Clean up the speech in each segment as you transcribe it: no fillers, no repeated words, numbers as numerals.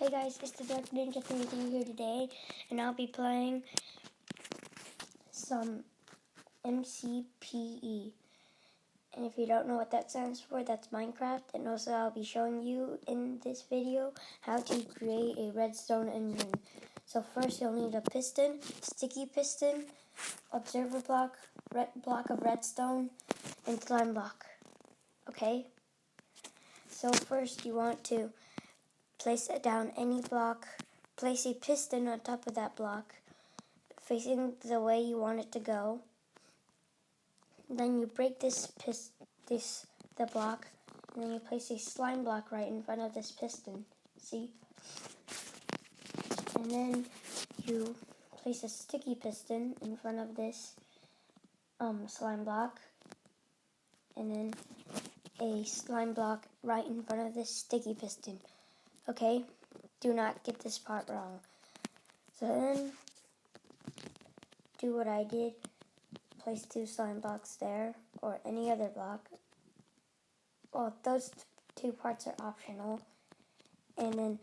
Hey guys, it's the Dark Ninja 33 here today, and I'll be playing some MCPE. And if you don't know what that stands for, that's Minecraft. And also I'll be showing you in this video how to create a redstone engine. So first you'll need a piston, sticky piston, observer block, block of redstone, and slime block. Okay? So first you want to place it down any block, place a piston on top of that block, facing the way you want it to go. Then you break the block, and then you place a slime block right in front of this piston. See? And then you place a sticky piston in front of this slime block, and then a slime block right in front of this sticky piston. Okay? Do not get this part wrong. So then, do what I did. Place 2 slime blocks there, or any other block. Well, those 2 parts are optional. And then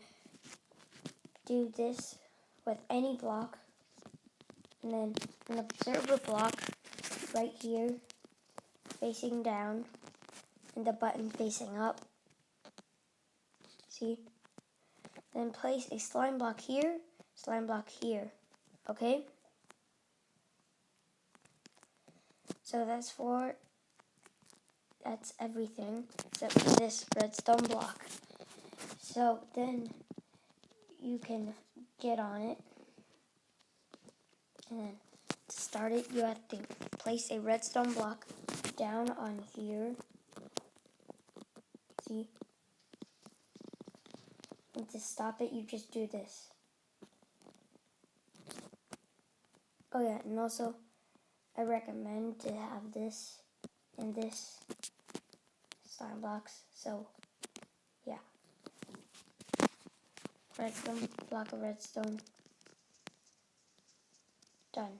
do this with any block. And then an observer block right here, facing down, and the button facing up. See? Then place a slime block here, here. Okay? So that's everything except for this redstone block. So then you can get on it. And then to start it, you have to place a redstone block down on here. See? And to stop it, you just do this. Oh yeah, and also I recommend to have this and this slime blocks. So yeah. Redstone, block of redstone. Done.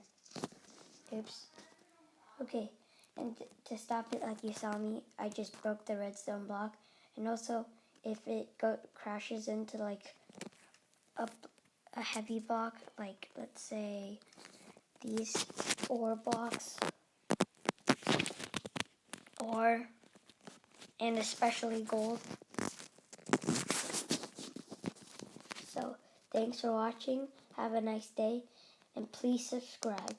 Oops. Okay, and to stop it, like you saw me, I just broke the redstone block. And also, if it crashes into like a heavy block, like let's say these 4 blocks, and especially gold. So thanks for watching. Have a nice day, and please subscribe.